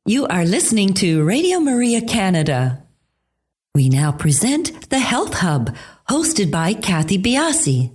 You are listening to Radio Maria Canada. We now present the Health Hub, hosted by Kathy Biasi.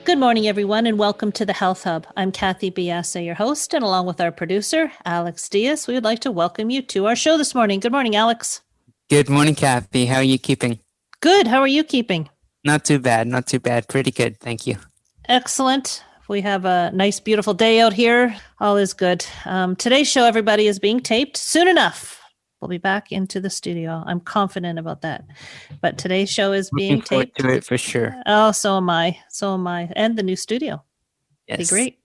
Good morning, everyone, and welcome to the Health Hub. I'm Kathy Biasi, your host, and along with our producer, Alex Diaz, we would like to welcome you to our show this morning. Good morning, Alex. Good morning, Kathy. How are you keeping? Good. How are you keeping? Not too bad. Not too bad. Pretty good. Thank you. Excellent. We have a nice, beautiful day out here. All is good. Today's show, everybody, is being taped soon enough. We'll be back into the studio. I'm confident about that. But today's show is being taped. Looking forward to it for sure. Oh, so am I. So am I. And the new studio. Yes. Be great.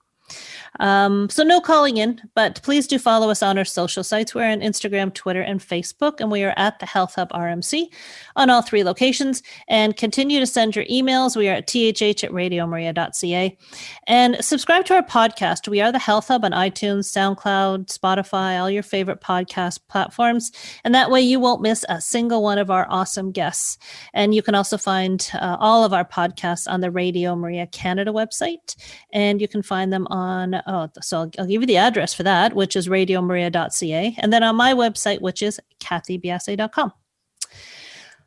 So no calling in, but please do follow us on our social sites. We're on Instagram, Twitter, and Facebook, and we are at the Health Hub RMC on all three locations. And continue to send your emails. We are at thh@radiomaria.ca. And subscribe to our podcast. We are the Health Hub on iTunes, SoundCloud, Spotify, all your favorite podcast platforms. And that way you won't miss a single one of our awesome guests. And you can also find all of our podcasts on the Radio Maria Canada website. And you can find them on, so I'll give you the address for that, which is radiomaria.ca. And then on my website, which is kathybiasi.com.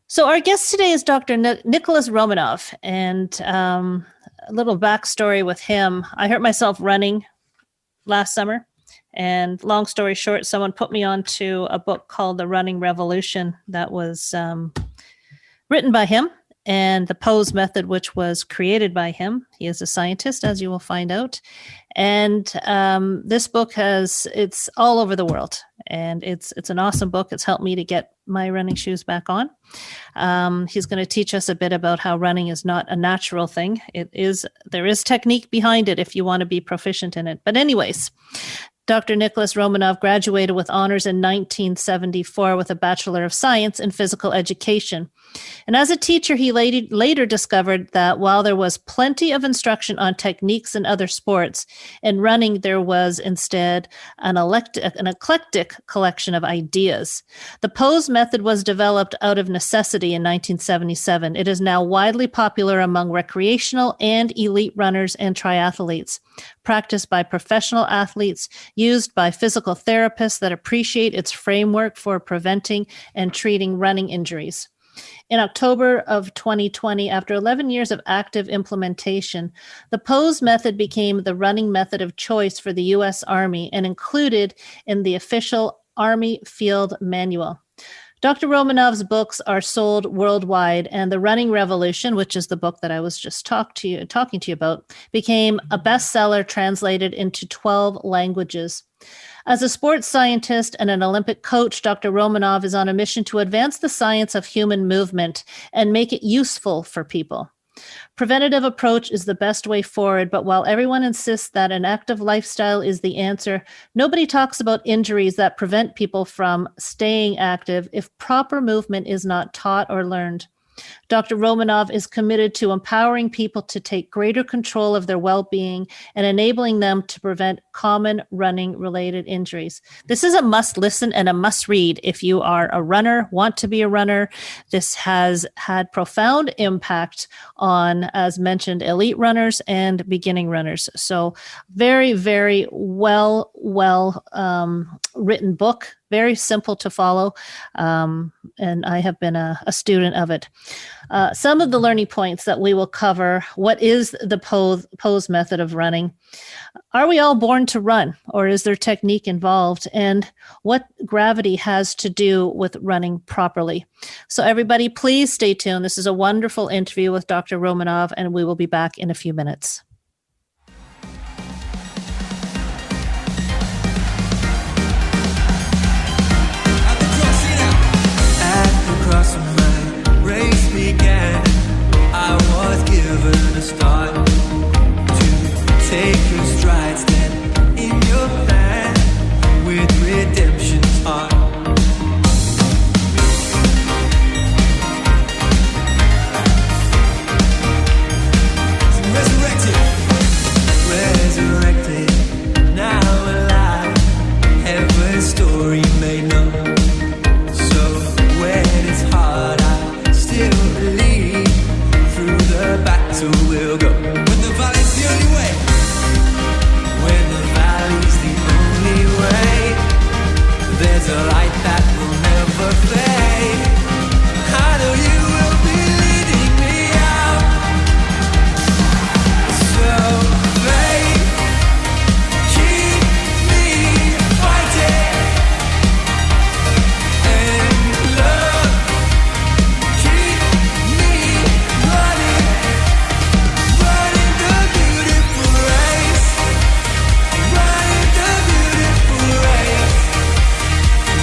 So our guest today is Dr. Nicolas Romanov. And a little backstory with him. I hurt myself running last summer. And long story short, someone put me onto a book called The Running Revolution that was written by him. And the pose method, which was created by him. He is a scientist, as you will find out. And this book it's all over the world. And it's an awesome book. It's helped me to get my running shoes back on. He's going to teach us a bit about how running is not a natural thing. There is technique behind it if you want to be proficient in it. But anyways, Dr. Nicolas Romanov graduated with honors in 1974 with a Bachelor of Science in Physical Education. And as a teacher, he later discovered that while there was plenty of instruction on techniques in other sports, in running there was instead an eclectic collection of ideas. The pose method was developed out of necessity in 1977. It is now widely popular among recreational and elite runners and triathletes, practiced by professional athletes, used by physical therapists that appreciate its framework for preventing and treating running injuries. In October of 2020, after 11 years of active implementation, the pose method became the running method of choice for the U.S. Army and included in the official Army Field Manual. Dr. Romanov's books are sold worldwide, and The Running Revolution, which is the book that I was just talking to you about, became a bestseller translated into 12 languages. As a sports scientist and an Olympic coach, Dr. Romanov is on a mission to advance the science of human movement and make it useful for people. Preventative approach is the best way forward, but while everyone insists that an active lifestyle is the answer, nobody talks about injuries that prevent people from staying active if proper movement is not taught or learned. Dr. Romanov is committed to empowering people to take greater control of their well-being and enabling them to prevent common running-related injuries. This is a must-listen and a must-read if you are a runner, want to be a runner. This has had profound impact on, as mentioned, elite runners and beginning runners. So very, very well written book. Very simple to follow, and I have been a student of it. Some of the learning points that we will cover: what is the pose method of running? Are we all born to run, or is there technique involved? And what gravity has to do with running properly? So everybody, please stay tuned. This is a wonderful interview with Dr. Romanov, and we will be back in a few minutes. At the light that will never fade. I know you will be leading me out. So faith, keep me fighting, and love, keep me running, running the beautiful race, running the beautiful race,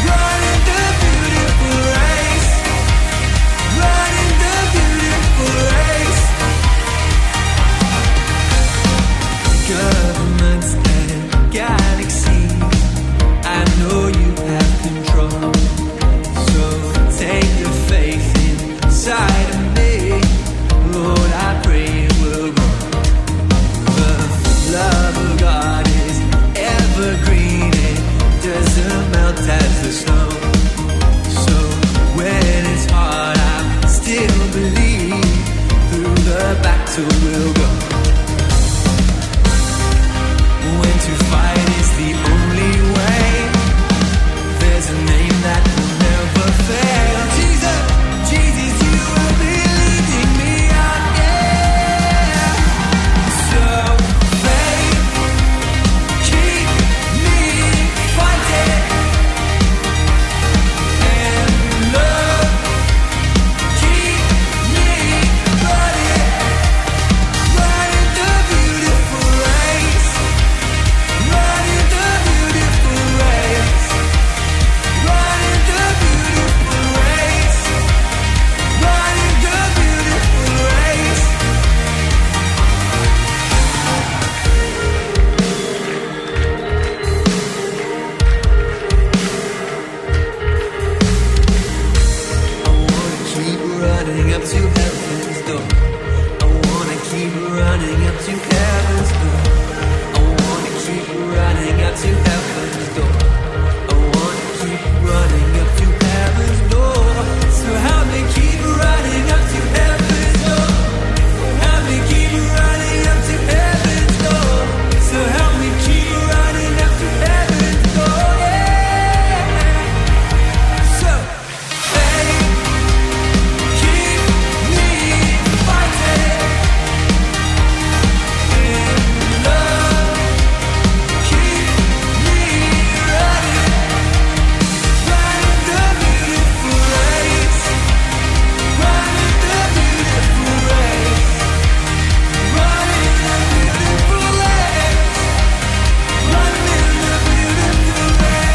running the beautiful race, running the beautiful race. Governments and galaxies, I know you have control. So take the faith inside of me, Lord, I pray it will grow. The love of God is evergreen, it doesn't melt as the snow. So when it's hard, I still believe through the battle we'll go. When to fight is the only way, there's a name that will never fail. Jesus, Jesus, you will be leading me out, yeah. So faith, keep me fighting, and love, keep me running, running the beautiful race, running the beautiful race, running the beautiful race, running the beautiful race. I wanna keep running up to heaven's door. I wanna keep running up to heaven's door. I wanna keep running up to heaven's door. I wanna keep running up to heaven's door. So help me keep running up to heaven's door. Help me keep running up to heaven's door. So help me keep running up to heaven's door. Yeah. So faith, keep me fighting, and love, keep me running, running the beautiful race, running the beautiful race, running the beautiful race, running the beautiful race.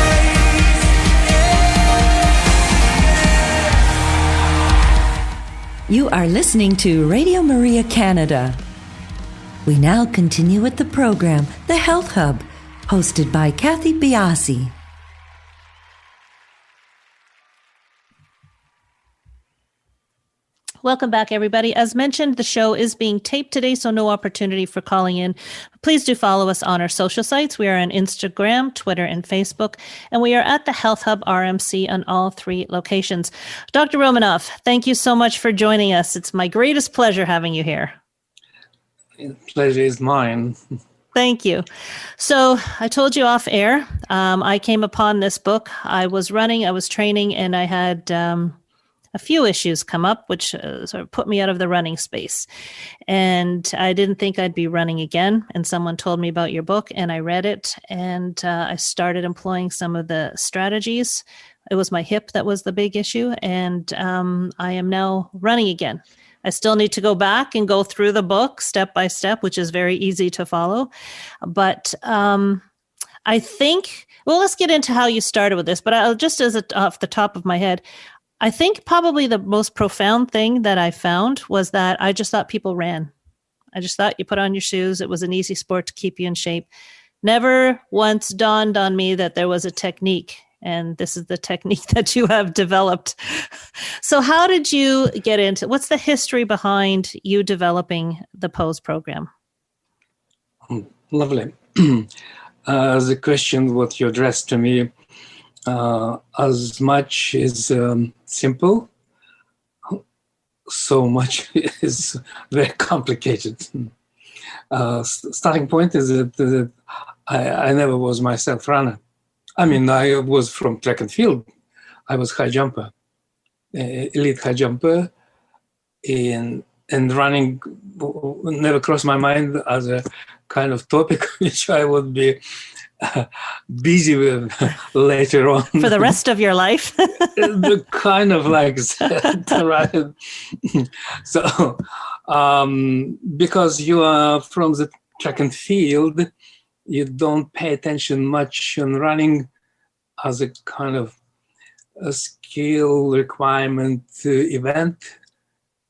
You are listening to Radio Maria Canada. We now continue with the program, The Health Hub, hosted by Kathy Biasi. Welcome back, everybody. As mentioned, the show is being taped today, so no opportunity for calling in. Please do follow us on our social sites. We are on Instagram, Twitter, and Facebook, and we are at the Health Hub RMC on all 3 locations. Dr. Romanov, thank you so much for joining us. It's my greatest pleasure having you here. Pleasure is mine. Thank you. So I told you off air, I came upon this book. I was running, I was training, and I had a few issues come up, which sort of put me out of the running space. And I didn't think I'd be running again. And someone told me about your book, and I read it, and I started employing some of the strategies. It was my hip that was the big issue, and I am now running again. I still need to go back and go through the book step by step, which is very easy to follow. But I think, well, let's get into how you started with this. But I'll just off the top of my head, I think probably the most profound thing that I found was that I just thought people ran. I just thought you put on your shoes. It was an easy sport to keep you in shape. Never once dawned on me that there was a technique. And this is the technique that you have developed. So how did you get into, what's the history behind you developing the POSE program? Lovely. The question what you addressed to me, as much is simple, so much is very complicated. Starting point is that I never was myself runner. I mean, I was from track and field. I was high jumper, elite high jumper, and running never crossed my mind as a kind of topic which I would be busy with later on. For the rest of your life. The kind of like that, right? So, because you are from the track and field, you don't pay attention much on running as a kind of a skill requirement event.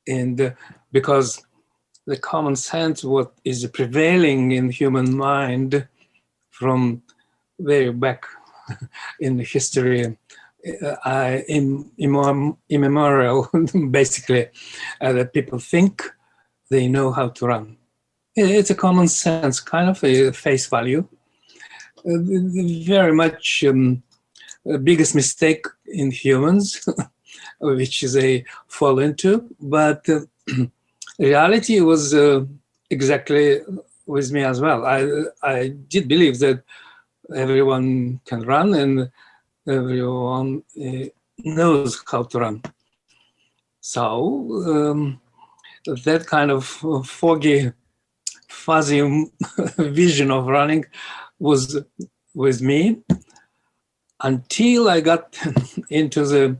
And because the common sense, what is prevailing in human mind from way back in the history, immemorial, basically, that people think they know how to run. It's a common sense, kind of a face value. Very much the biggest mistake in humans, which they fall into. But reality was exactly with me as well. I did believe that everyone can run and everyone knows how to run. So that kind of foggy, fuzzy vision of running was with me until I got into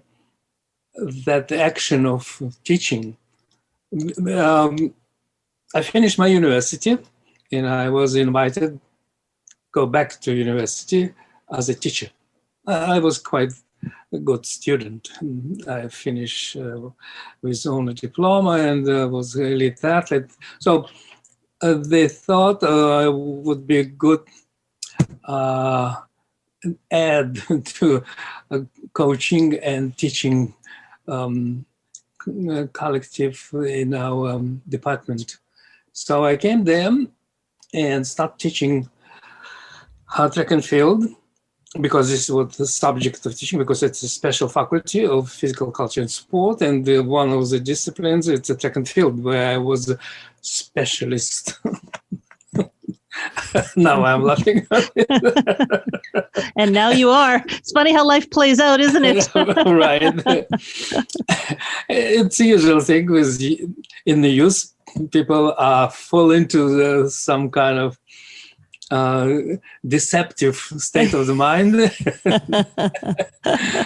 that action of teaching. I finished my university and I was invited to go back to university as a teacher. I was quite a good student. I finished with only diploma and was an elite athlete. So they thought I would be a good add to coaching and teaching collective in our department. So I came there and started teaching track and field, because this was the subject of teaching, because it's a special faculty of physical culture and sport, and one of the disciplines, it's a track and field, where I was a specialist. Now I'm laughing. And now you are. It's funny how life plays out, isn't it? Right. It's a usual thing with in the youth. People fall into some kind of deceptive state of the mind,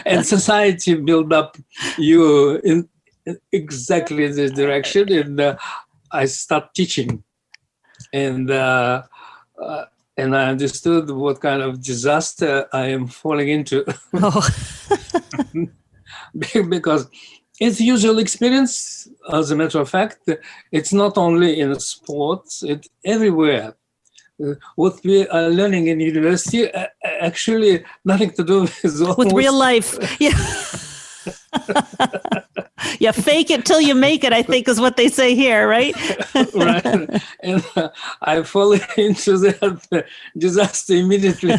and society build up you in exactly this direction. And I start teaching, and I understood what kind of disaster I am falling into. Oh. Because it's usual experience. As a matter of fact, it's not only in sports; it's everywhere. What we are learning in university actually nothing to do with real life. Yeah. Yeah, fake it till you make it, I think is what they say here, right? Right. And I fall into that disaster immediately.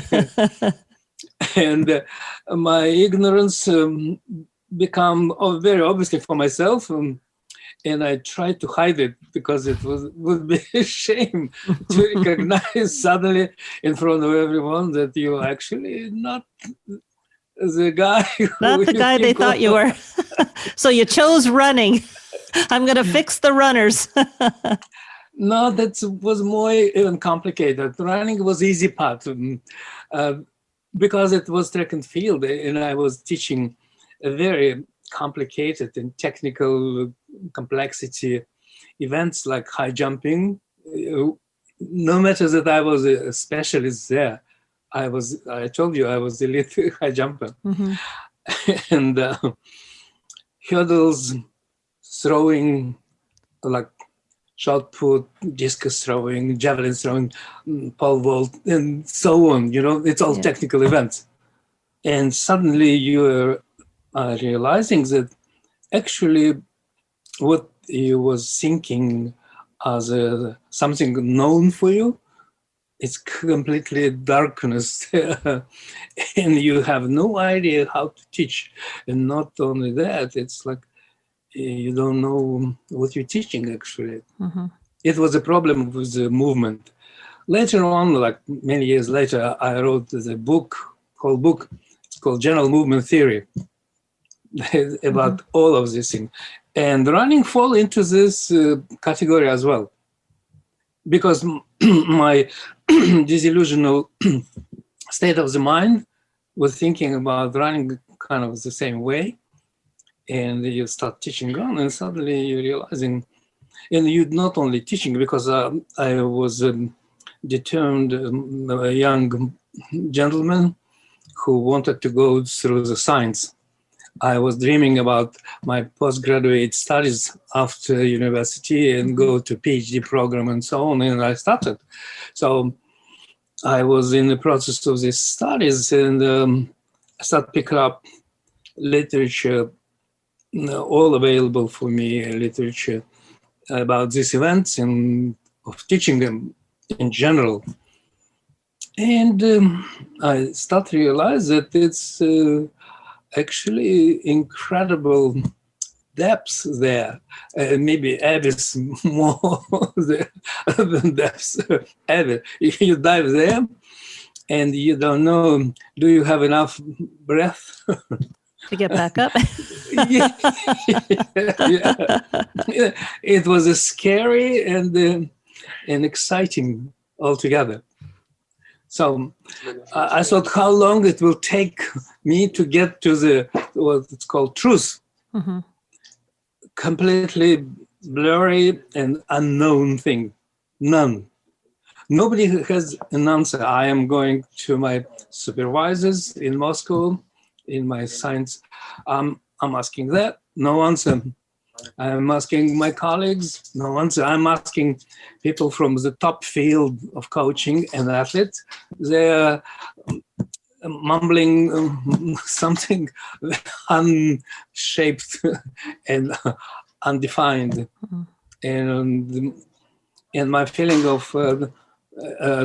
And my ignorance become very obviously for myself. And I tried to hide it because it would be a shame to recognize suddenly in front of everyone that you're actually not the guy. Not the guy they thought you were. So you chose running. I'm going to fix the runners. No, that was more even complicated. Running was easy part because it was track and field, and I was teaching a very complicated and technical complexity events like high jumping. No matter that I was a specialist there, I told you I was elite high jumper. Mm-hmm. And hurdles, throwing, like shot put, discus throwing, javelin throwing, pole vault, and so on. You know, it's all technical events. And suddenly you're realizing that actually what you was thinking as something known for you, it's completely darkness. And you have no idea how to teach. And not only that, it's like you don't know what you're teaching actually. Mm-hmm. It was a problem with the movement. Later on, like many years later, I wrote the book whole book. It's called General Movement Theory about all of these things. And running fall into this category as well. Because my disillusional state of the mind was thinking about running kind of the same way. And you start teaching on, and suddenly you're realizing, and you're not only teaching, because I was determined a young gentleman who wanted to go through the science. I was dreaming about my postgraduate studies after university and go to PhD program and so on, and I started. So I was in the process of these studies, and I started picking up literature, all available for me, literature about these events and of teaching them in general. And I started to realize that it's actually incredible depths there, maybe abyss more than depths ever. If you dive there and you don't know, do you have enough breath to get back up? yeah. It was scary and exciting altogether. So I thought how long it will take me to get to the what it's called truth. Completely blurry and unknown thing. Nobody has an answer. I am going to my supervisors in Moscow in my science. I'm asking that, no answer. I'm asking my colleagues, no answer. I'm asking people from the top field of coaching and athletes. They're mumbling something unshaped and undefined. And my feeling of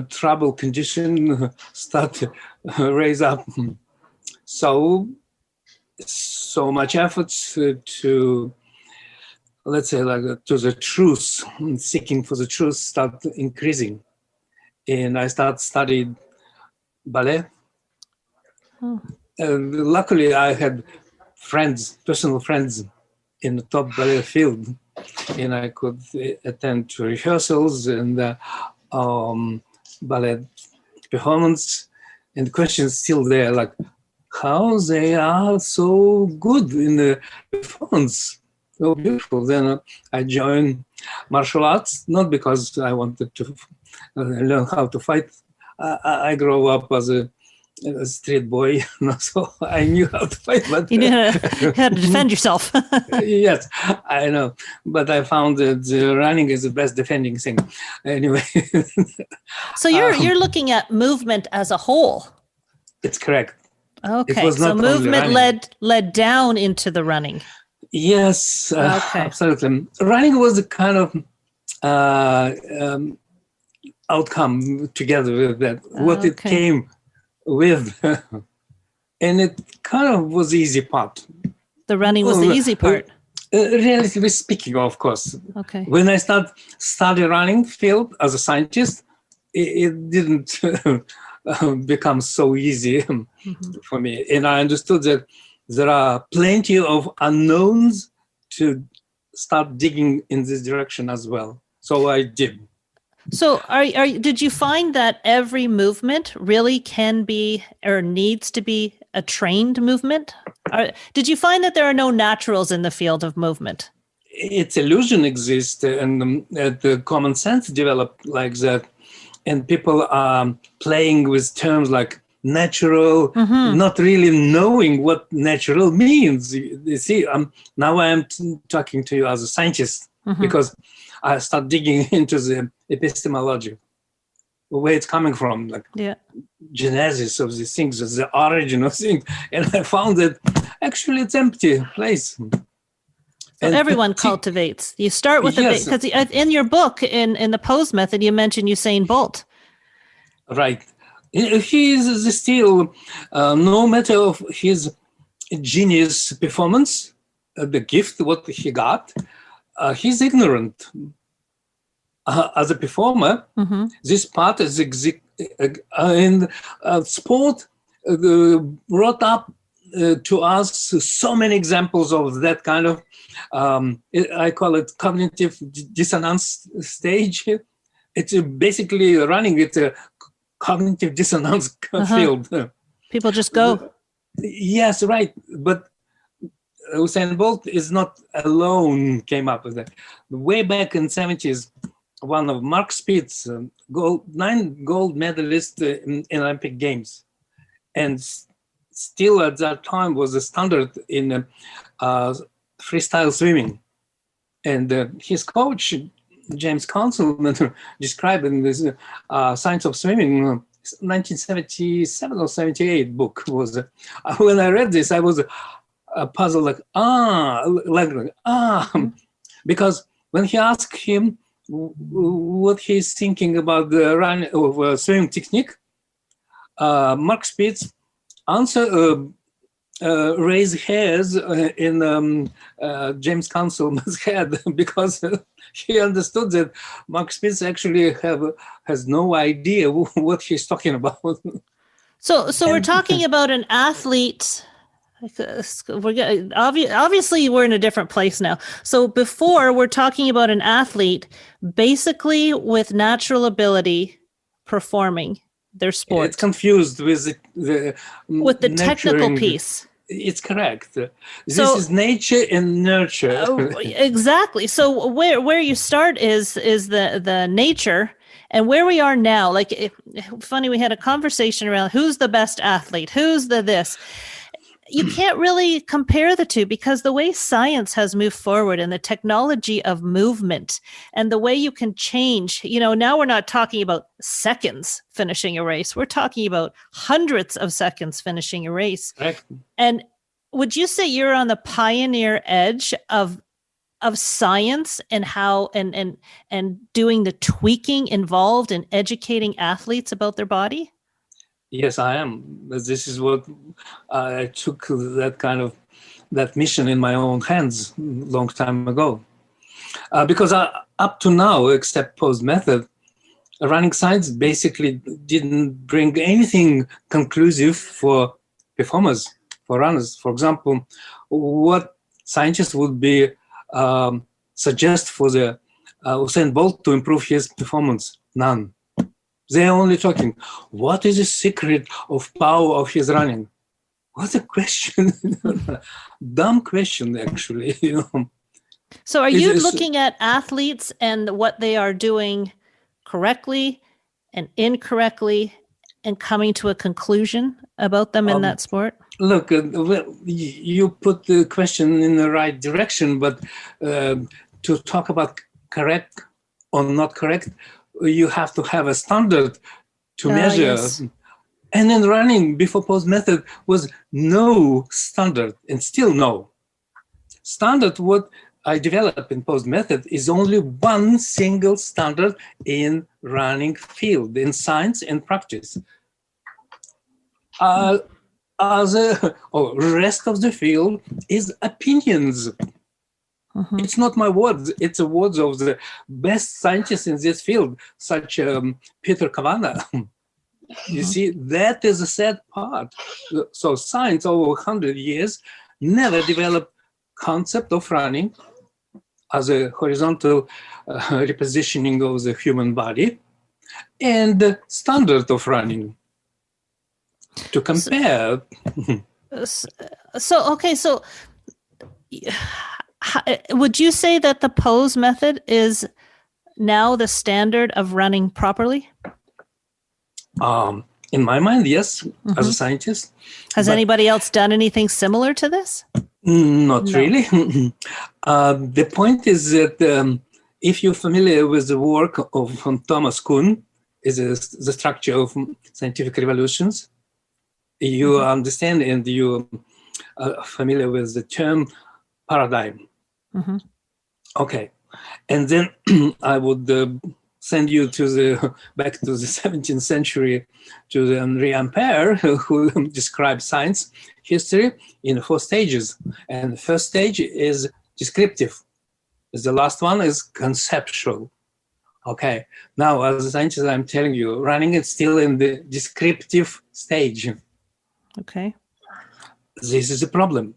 trouble condition start to raise up. So much efforts to, let's say, like to the truth, seeking for the truth start increasing. And I start studying ballet. Luckily, I had friends, personal friends in the top ballet field, and I could attend to rehearsals and ballet performance. And the question is still there, like, how they are so good in the performance, so beautiful. Then I joined martial arts, not because I wanted to learn how to fight. I grew up as a street boy, so I knew how to fight. But you knew how to defend yourself. Yes, I know. But I found that running is the best defending thing. Anyway. So you're looking at movement as a whole. It's correct. Okay, so movement led down into the running. Yes, absolutely. Running was a kind of outcome together with that, what it came with. And it kind of was the easy part. The running was the easy part. Relatively speaking, of course. Okay. When I studied running field as a scientist, it didn't become so easy for me. And I understood that there are plenty of unknowns to start digging in this direction as well. So I did. So did you find that every movement really can be or needs to be a trained movement? Did you find that there are no naturals in the field of movement? Its illusion exists, and the common sense developed like that. And people are playing with terms like natural, not really knowing what natural means. You see, now I am talking to you as a scientist because I start digging into the epistemology, where it's coming from, like genesis of these things, the origin of things. And I found that actually it's empty place. So everyone cultivates. You start with because in your book, in the pose method, you mentioned Usain Bolt. Right. He is still, no matter of his genius performance, the gift, what he got, he's ignorant. As a performer, this part is in sport, brought up to us so many examples of that kind of, I call it cognitive dissonance stage. It's basically running with a cognitive dissonance field. People just go. Yes, right. But Usain Bolt is not alone, came up with that. Way back in the 70s, one of Mark Spitz, 9 gold medalist in Olympic Games. And still at that time was a standard in freestyle swimming. And his coach, James Councilman, described in this Science of Swimming, 1977 or 78 book was. When I read this, I was puzzled, because when he asked him what he's thinking about the run of swimming technique, Mark Spitz raised hairs in James Councilman's head because he understood that Mark Spitz actually has no idea what he's talking about. So we're talking about an athlete. Obviously, we're in a different place now. So before, we're talking about an athlete basically with natural ability performing their sport. It's confused with the technical piece. It's correct. This is nature and nurture. Exactly. So where you start is the nature, and where we are now. Funny, we had a conversation around who's the best athlete, who's the this. You can't really compare the two because the way science has moved forward and the technology of movement and the way you can change, now we're not talking about seconds finishing a race. We're talking about hundreds of seconds finishing a race. Correct. And would you say you're on the pioneer edge of science and how and doing the tweaking involved in educating athletes about their body? Yes, I am. This is what I took that mission in my own hands a long time ago. Because up to now, except post method, running science basically didn't bring anything conclusive for performers, for runners. For example, what scientists would be suggest for the Usain Bolt to improve his performance? None. They're only talking, what is the secret of power of his running? What a question. Dumb question, actually. So are you looking at athletes and what they are doing correctly and incorrectly and coming to a conclusion about them in that sport? Look, you put the question in the right direction, but to talk about correct or not correct, you have to have a standard to measure. Yes. And in running, before post method, was no standard, and still no. Standard, what I developed in post method, is only one single standard in running field, in science and practice. Rest of the field is opinions. Mm-hmm. It's not my words, it's the words of the best scientists in this field, such Peter Kavanagh. You see, that is a sad part. So science over 100 years never developed concept of running as a horizontal repositioning of the human body and the standard of running to compare. So would you say that the pose method is now the standard of running properly? In my mind, yes, as a scientist. Has anybody else done anything similar to this? Not really. The point is that if you're familiar with the work of Thomas Kuhn, is the structure of scientific revolutions, you understand and you are familiar with the term paradigm. Mm-hmm. Okay. And then I would send you back to the 17th century to the Henri Ampère, who described science history in 4 stages. And the first stage is descriptive. The last one is conceptual. Okay. Now, as a scientist, I'm telling you, running is still in the descriptive stage. Okay. This is a problem.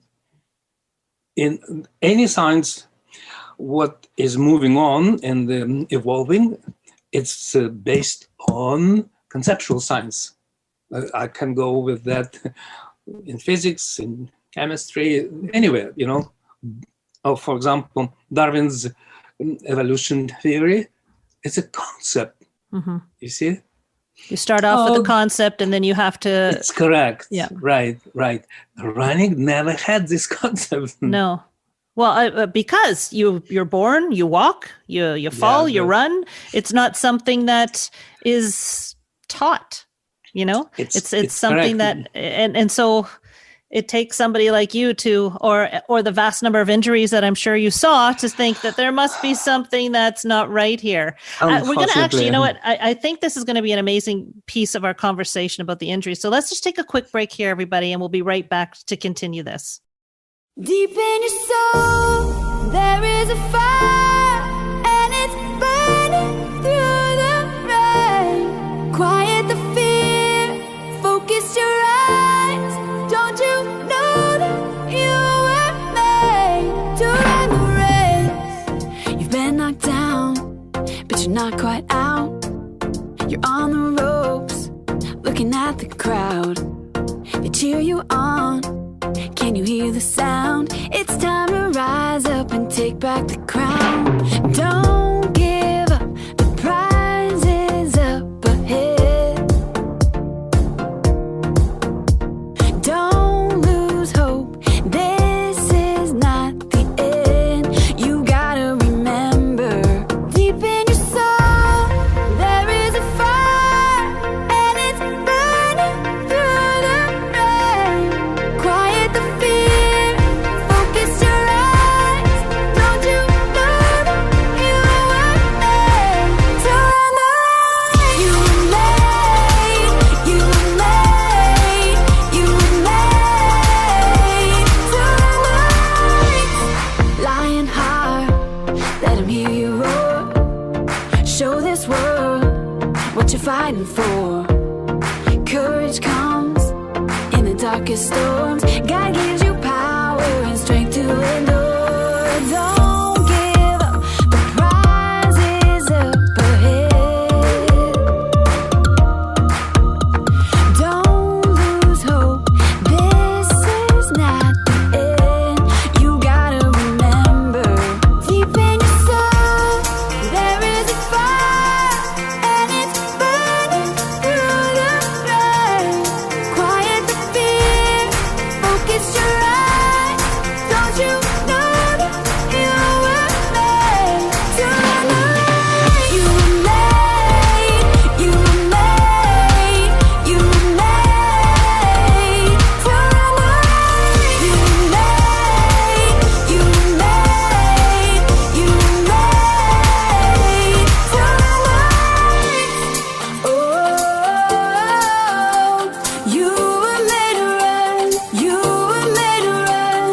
In any science, what is moving on and evolving, it's based on conceptual science. I can go with that in physics, in chemistry, anywhere, Oh, for example, Darwin's evolution theory, it's a concept, you see? You start off with a concept and then you have to... It's correct. Yeah. Right. Running never had this concept. No. Well, because you're born, you walk, you fall, you run. It's not something that is taught, It's something correct. that, and so it takes somebody like you to, or the vast number of injuries that I'm sure you saw, to think that there must be something that's not right here. We're going to actually, you know what? I think this is going to be an amazing piece of our conversation about the injuries. So let's just take a quick break here, everybody, and we'll be right back to continue this. Deep in your soul, there is a fire, and it's burning through the rain. Quiet the fear, focus your eyes. Don't you know that you were made to run the race? You've been knocked down, but you're not quite out. You're on the ropes, looking at the crowd. They cheer you on. Can you hear the sound? It's time to rise up and take back the crown. Don't give up, the prize is up ahead. Don't lose hope, this is not the end. You gotta remember, deep in your soul, there is a fire, and it's burning through the rain. Quiet the fear, focus your eyes. Don't you know that you were made to run the race? You were made, you were made, you were made to run the race. Lion high, let 'em hear you roar. Show this world what you're fighting for. Courage comes in the darkest storms. God gives you power and strength to endure. Don't give up, the prize is up ahead. Don't lose hope, this is not the end. You gotta remember, deep in your soul, there is a fire, and it's burning through the rain. Quiet the fear, focus your eyes. Don't you know that you were made to run the race? You were made, you were made, you were made to run the race. You were made, you were made, you were made to run the race. Oh, you were made to run, you were made to run.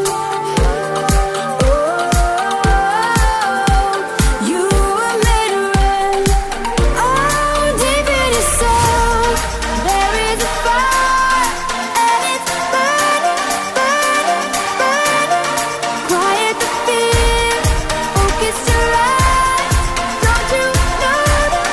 Oh, you were made to run. Oh, deep in your soul, there is a fire, and it's burning, burning, burning. Quiet the fear, focus your eyes. Don't you know that,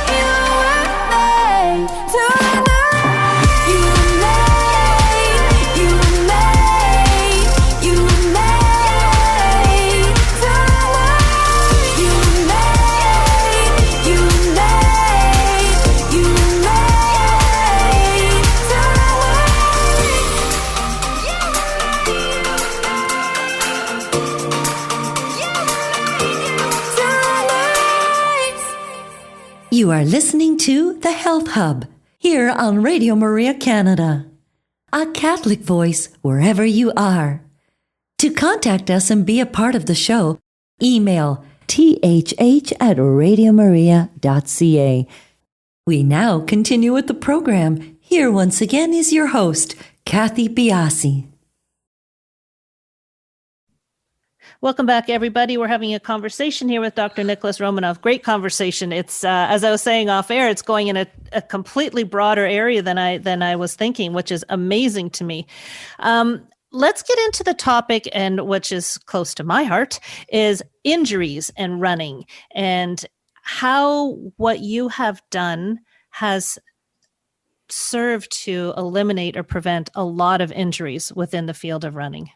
you were made to run the race? You were made, you were made, you were made to run the race. You were made, you were made, you were made to run the race. You are listening to The Health Hub here on Radio Maria Canada, a Catholic voice wherever you are. To contact us and be a part of the show, email thh@radiomaria.ca. We now continue with the program. Here once again is your host, Kathy Biasi. Welcome back, everybody. We're having a conversation here with Dr. Nicolas Romanov. Great conversation. It's, as I was saying off air, it's going in a completely broader area than I was thinking, which is amazing to me. Let's get into the topic, and which is close to my heart, is injuries and running, and how what you have done has served to eliminate or prevent a lot of injuries within the field of running.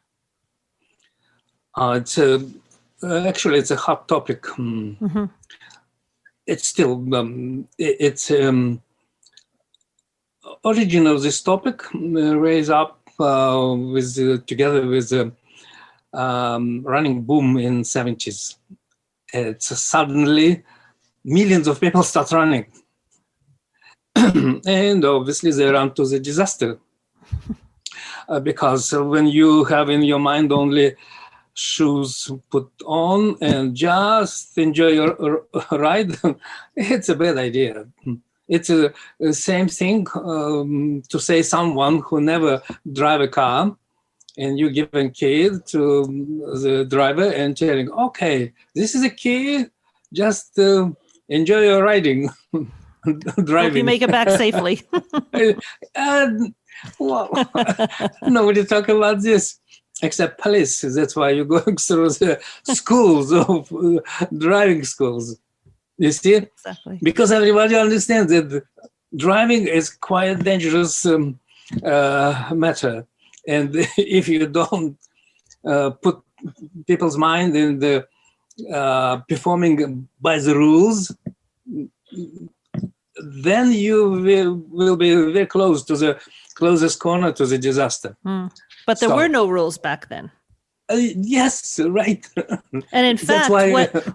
Actually, it's a hot topic. Mm-hmm. It's still, origin of this topic raised up together with the running boom in 70s. It's suddenly millions of people start running. And obviously they run to the disaster. Because when you have in your mind only shoes put on and just enjoy your ride, it's a bad idea. It's the same thing to say someone who never drive a car, and you give a key to the driver and telling, okay, this is a key, just enjoy your riding. Driving. Hope you make it back safely. Well, nobody talk about this except police. That's why you're going through the schools of driving schools. You see? Exactly. Because everybody understands that driving is quite a dangerous matter. And if you don't put people's mind in the performing by the rules, then you will be very close to the closest corner to the disaster. But there were no rules back then. Yes, right. And in fact,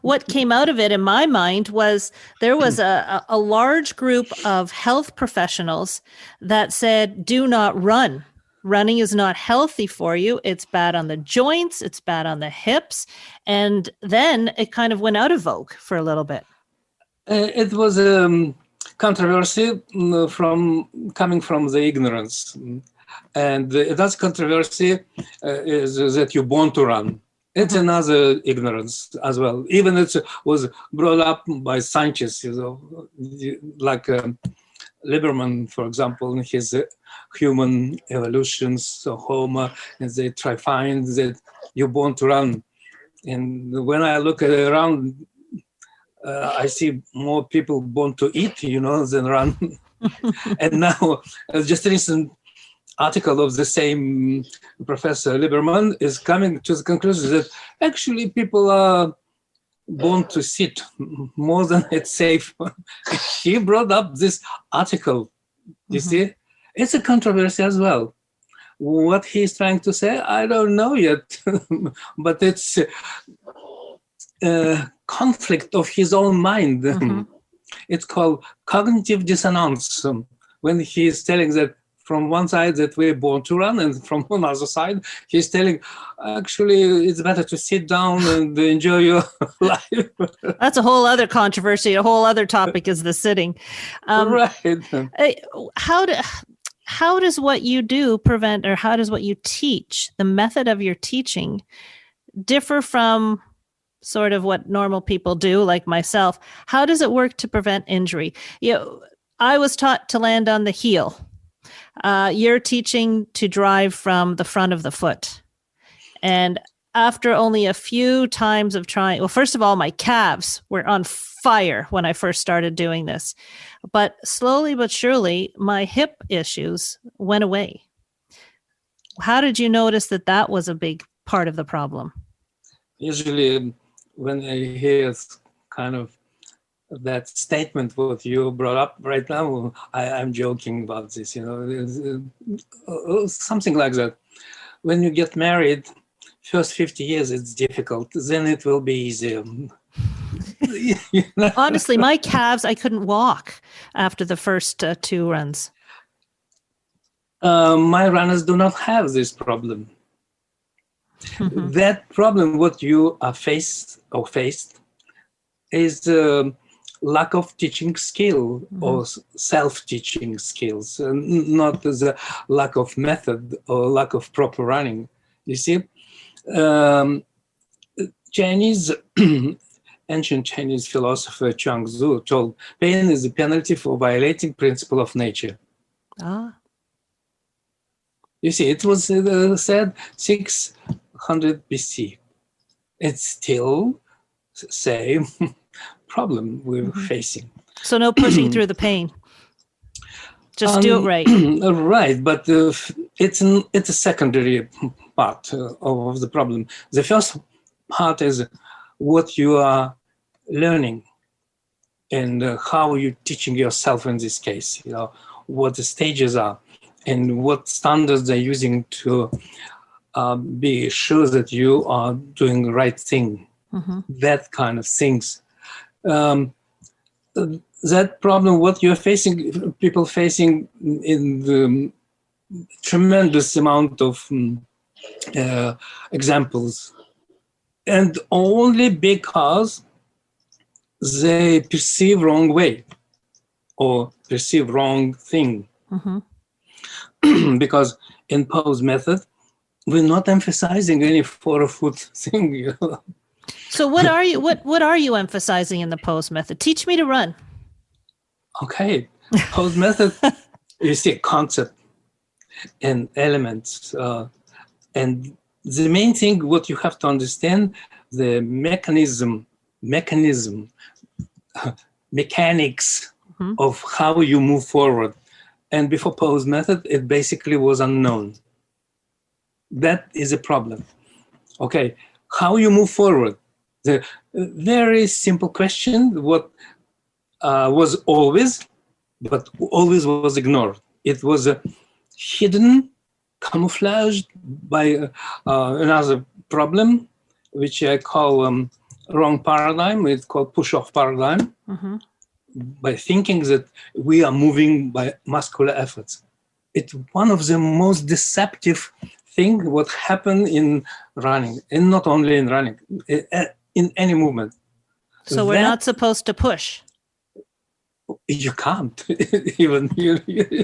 what came out of it in my mind was there was a large group of health professionals that said, do not run. Running is not healthy for you. It's bad on the joints. It's bad on the hips. And then it kind of went out of vogue for a little bit. It was controversy coming from the ignorance. And that controversy is that you're born to run. It's another ignorance as well. Even it was brought up by scientists, like Lieberman, for example, in his human evolutions, so Homo, and they try to find that you're born to run. And when I look around, I see more people born to eat, than run. And now, just a recent article of the same Professor Lieberman is coming to the conclusion that actually people are born to sit more than it's safe. He brought up this article. You see, it's a controversy as well. What he's trying to say, I don't know yet, but it's conflict of his own mind. It's called cognitive dissonance. When he's telling that from one side that we're born to run, and from another side, he's telling, actually, it's better to sit down and enjoy your life. That's a whole other controversy. A whole other topic is the sitting. Right. How does what you do prevent, or how does what you teach, the method of your teaching, differ from sort of what normal people do, like myself? How does it work to prevent injury? I was taught to land on the heel. You're teaching to drive from the front of the foot. And after only a few times of trying, well, first of all, my calves were on fire when I first started doing this. But slowly but surely, my hip issues went away. How did you notice that was a big part of the problem? Usually, when I hear kind of that statement what you brought up right now, I'm joking about this, something like that. When you get married, first 50 years, it's difficult. Then it will be easier. Honestly, my calves, I couldn't walk after the first 2 runs. My runners do not have this problem. That problem, what you are faced is lack of teaching skill or self-teaching skills, not the lack of method or lack of proper running. You see, Chinese, ancient Chinese philosopher Chuang-Tzu told, pain is the penalty for violating principle of nature. Ah. You see, it was said 600 BC. It's still the same problem we're facing. So no pushing through the pain. Just do it right. Right, but it's a secondary part of the problem. The first part is what you are learning and how you're teaching yourself in this case, what the stages are and what standards they're using to be sure that you are doing the right thing, that kind of things. That problem, what you're facing, people facing in the tremendous amount of examples, and only because they perceive wrong way or perceive wrong thing. Because in pose method, we're not emphasizing any 4-foot thing. So what are you emphasizing in the pose method? Teach me to run. Okay, pose method, you see concept and elements. And the main thing, what you have to understand, the mechanics of how you move forward. And before pose method, it basically was unknown. That is a problem. Okay, how you move forward? The very simple question, what was always, but always was ignored. It was hidden, camouflaged by another problem, which I call wrong paradigm. It's called push-off paradigm. By thinking that we are moving by muscular efforts. It's one of the most deceptive things what happen in running, and not only in running, in any movement. So we're not supposed to push. You can't even.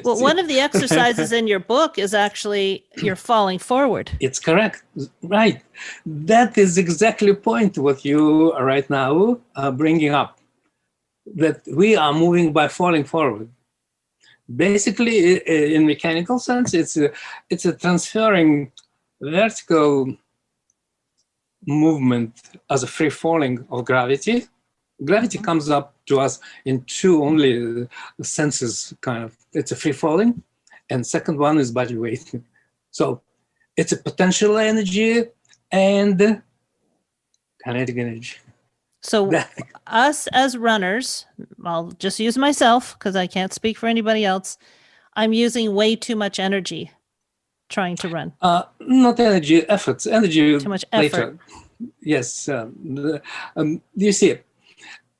Well, one of the exercises in your book is actually you're falling forward. It's correct, right? That is exactly the point what you are right now bringing up. That we are moving by falling forward. Basically, in mechanical sense, it's a transferring vertical movement as a free falling of gravity. Gravity comes up to us in two only senses, kind of. It's a free falling, and second one is body weight. So it's a potential energy and kinetic energy. So us as runners, I'll just use myself because I can't speak for anybody else. I'm using way too much energy trying to run. Not energy, efforts. Energy. Too much later. effort. Yes. You see,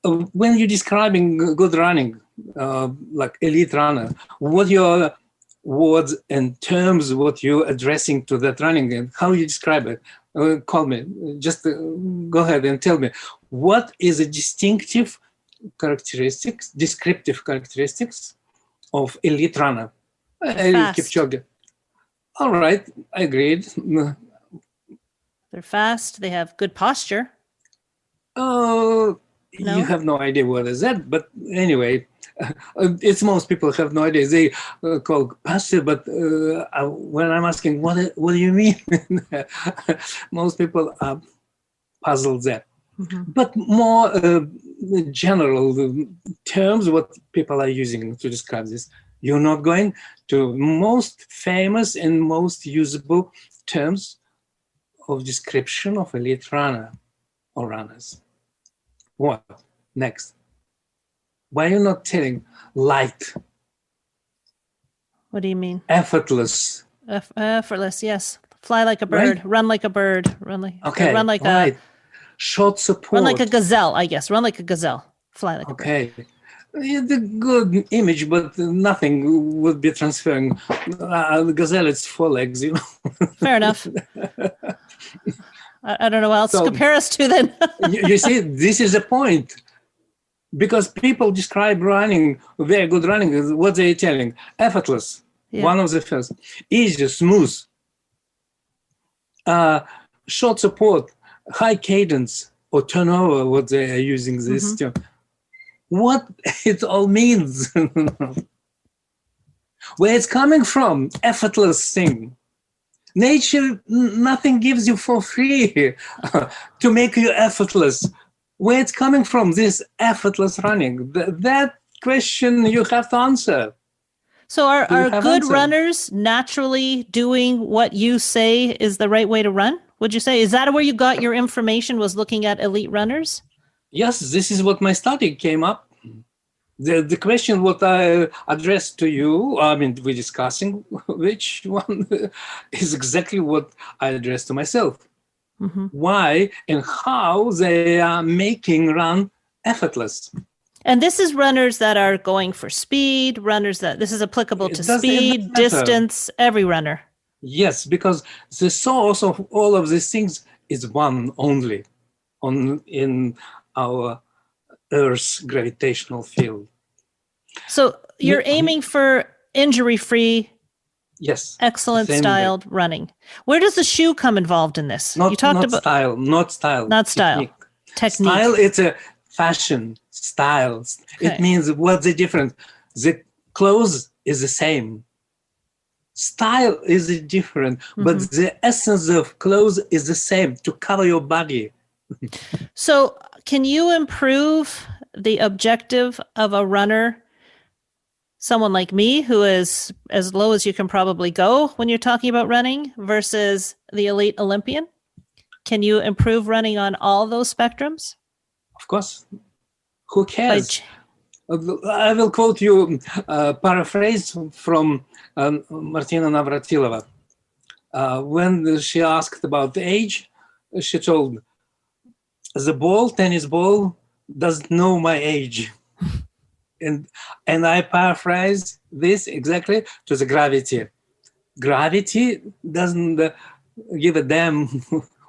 when you're describing good running, like elite runner, what your words and terms, what you're addressing to that running and how you describe it, call me. Just go ahead and tell me. What is a distinctive characteristics, descriptive characteristics of elite runner? Kipchoge. All right, I agreed. They're fast. They have good posture. Oh, No? You have no idea what is that, but anyway, it's most people have no idea. They call posture, but when I'm asking what do you mean, most people are puzzled there. But more general terms, what people are using to describe this. You're not going to most famous and most usable terms of description of elite runner or runners. What? Next. Why are you not telling light? What do you mean? Effortless. Effortless, yes. Fly like a bird, Right? Run like a bird, run like Right. Short support. run like a gazelle, I guess. Run like a gazelle. Fly like a bird. Okay. It's a good image, but nothing would be transferring. The gazelle, it's 4 legs, Fair enough. I don't know what else to compare us to then. You see, this is the point. Because people describe running, very good running, what they're telling. Effortless, one of the first. Easy, smooth. Short support, high cadence or turnover, what they are using this term. What it all means. Where it's coming from, effortless thing. Nature, nothing gives you for free to make you effortless. Where it's coming from, this effortless running, that question you have to answer. So are good answer? runners naturally doing what you say is the right way to run? Would you say, is that where you got your information, was looking at elite runners? Yes, this is what my study came up. The question what I addressed to you, I mean, we're discussing which one is exactly what I addressed to myself. Why and how they are making run effortless. And this is runners that are going for speed, runners that, this is applicable to speed, distance, every runner. Yes, because the source of all of these things is one only in our Earth's gravitational field. So you're aiming for injury-free, yes, excellent styled running. Where does the shoe come involved in this? You talked about style, not style. Technique. Style, it's a fashion, style. Okay. It means what's the difference? The clothes is the same. Style is different, but the essence of clothes is the same, to cover your body. So can you improve the objective of a runner, someone like me, who is as low as you can probably go when you're talking about running, versus the elite Olympian? Can you improve running on all those spectrums? Of course. Who cares? I will quote you a paraphrase from Martina Navratilova. When she asked about the age, she told, the tennis ball doesn't know my age. And I paraphrase this exactly to the gravity. Gravity doesn't give a damn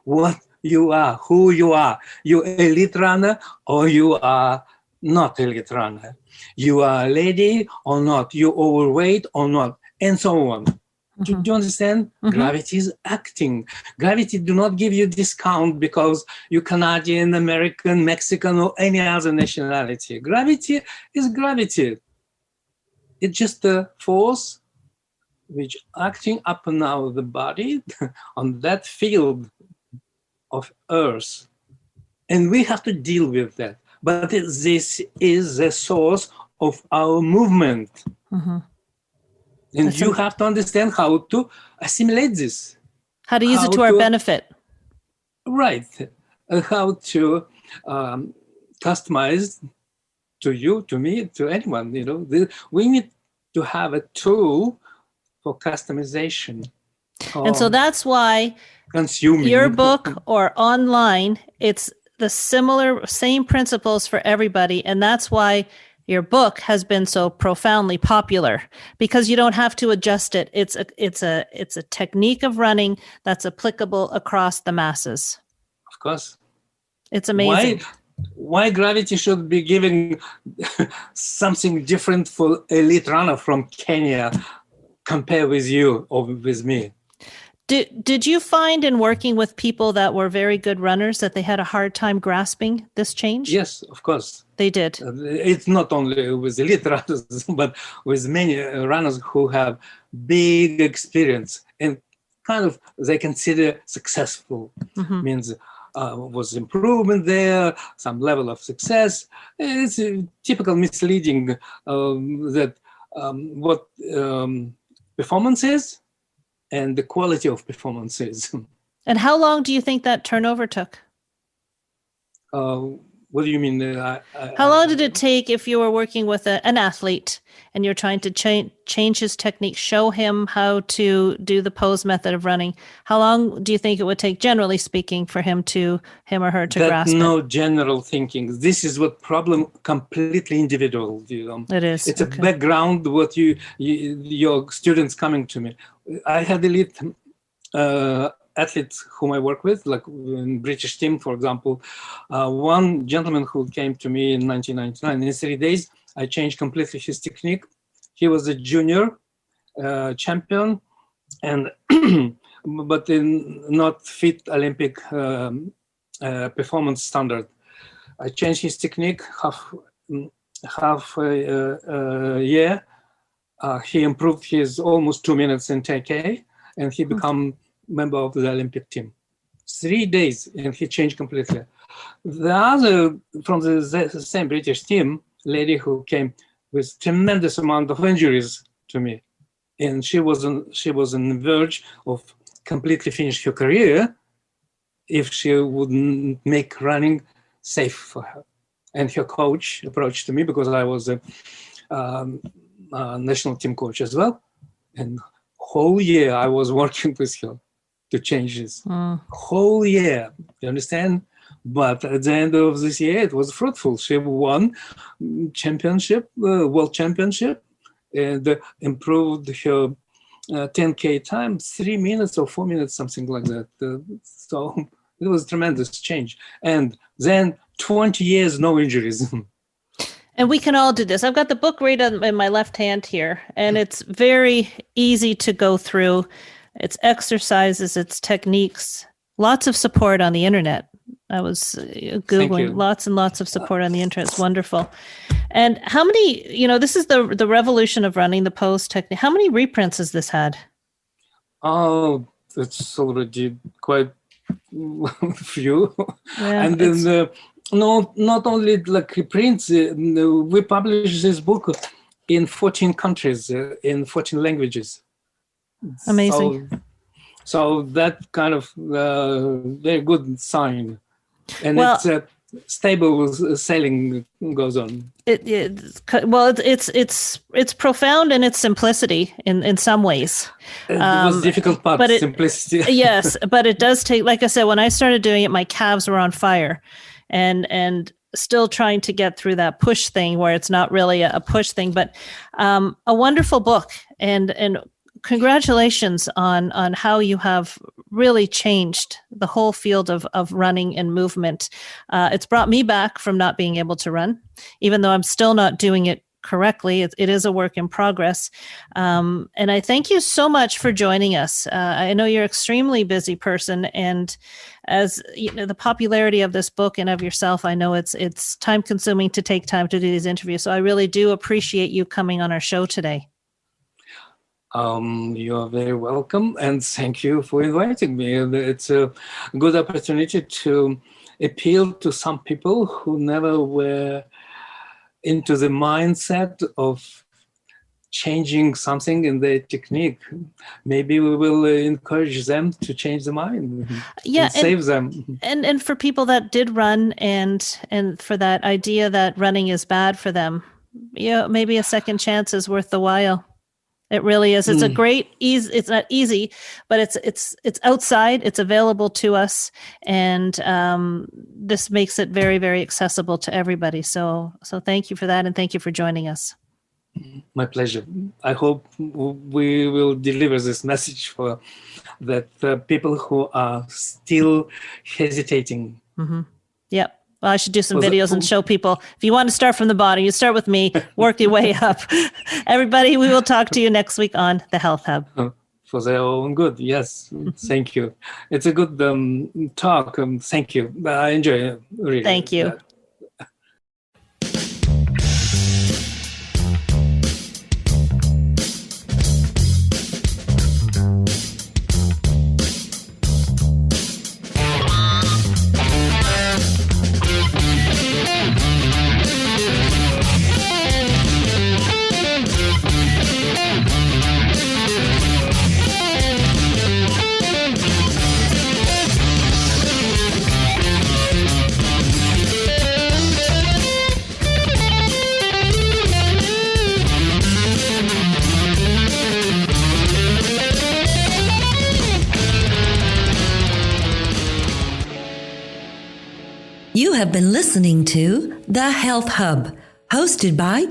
what you are, who you are. You elite runner or you are not elite runner. You are a lady or not. You overweight or not, and so on. Do you understand? Gravity is acting. Gravity do not give you discount because you're Canadian, American, Mexican, or any other nationality. Gravity is gravity. It's just a force which acting up and out of the body on that field of Earth. And we have to deal with that. But this is the source of our movement. And you have to understand how to assimilate this. How to use it to our benefit. Right. How to customize to you, to me, to anyone. You know, we need to have a tool for customization. And so that's why consuming your book or online, it's the same principles for everybody. And that's why your book has been so profoundly popular, because you don't have to adjust it. It's a technique of running that's applicable across the masses. Of course. It's amazing. Why gravity should be giving something different for elite runner from Kenya compare with you or with me? Did you find in working with people that were very good runners that they had a hard time grasping this change? Yes, of course. They did. It's not only with elite runners, but with many runners who have big experience and kind of they consider successful. Means was improvement there, some level of success. It's a typical misleading that what performance is and the quality of performances. And how long do you think that turnover took? What do you mean? How long did it take if you were working with an athlete and you're trying to change his technique, show him how to do the pose method of running? How long do you think it would take, generally speaking, for him or her to grasp it? No general thinking. This is what problem completely individual. You know? It is. It's a background. What your students coming to me. I had elite athletes whom I work with, like in British team, for example. One gentleman who came to me in 1999, in 3 days, I changed completely his technique. He was a junior champion, and but in not fit Olympic performance standard. I changed his technique half a year. He improved his almost 2 minutes in 10K, and he became member of the Olympic team. 3 days, and he changed completely. The other from the same British team, lady who came with tremendous amount of injuries to me, and she was on the verge of completely finish her career if she wouldn't make running safe for her. And her coach approached me because I was a national team coach as well. And whole year I was working with her to change this. Whole year, you understand? But at the end of this year, it was fruitful. She won championship, world championship, and improved her 10K time, 3 minutes or 4 minutes, something like that. So it was a tremendous change. And then 20 years, no injuries. And we can all do this. I've got the book right in my left hand here, and it's very easy to go through. It's exercises, it's techniques, lots of support on the internet. I was Googling lots and lots of support on the internet. It's wonderful. And how many, this is the revolution of running, the pose technique. How many reprints has this had? Oh, it's already quite few. Yeah, and then not only like reprints, we published this book in 14 countries, in 14 languages. Amazing. So that kind of very good sign. And it's stable selling goes on. It's profound in its simplicity in some ways. It was difficult part, simplicity. Yes, but it does take, like I said, when I started doing it, my calves were on fire, and still trying to get through that push thing where it's not really a push thing, but a wonderful book, and congratulations on how you have really changed the whole field of running and movement. It's brought me back from not being able to run, even though I'm still not doing it correctly. It is a work in progress. And I thank you so much for joining us. I know you're an extremely busy person, and as the popularity of this book and of yourself, I know it's time consuming to take time to do these interviews. So I really do appreciate you coming on our show today. You are very welcome, and thank you for inviting me. It's a good opportunity to appeal to some people who never were into the mindset of changing something in their technique. Maybe we will encourage them to change the mind, and save them. And for people that did run, and for that idea that running is bad for them, maybe a second chance is worth the while. It really is. It's a great easy. It's not easy, but it's outside. It's available to us, and this makes it very, very accessible to everybody. So thank you for that, and thank you for joining us. My pleasure. I hope we will deliver this message for that people who are still hesitating. Mm-hmm. Yep. Well, I should do some videos and show people. If you want to start from the bottom, you start with me, work your way up. Everybody, we will talk to you next week on the Health Hub. For their own good, yes. Thank you. It's a good talk. Thank you. I enjoy it. Really. Thank you. You have been listening to The Health Hub, hosted by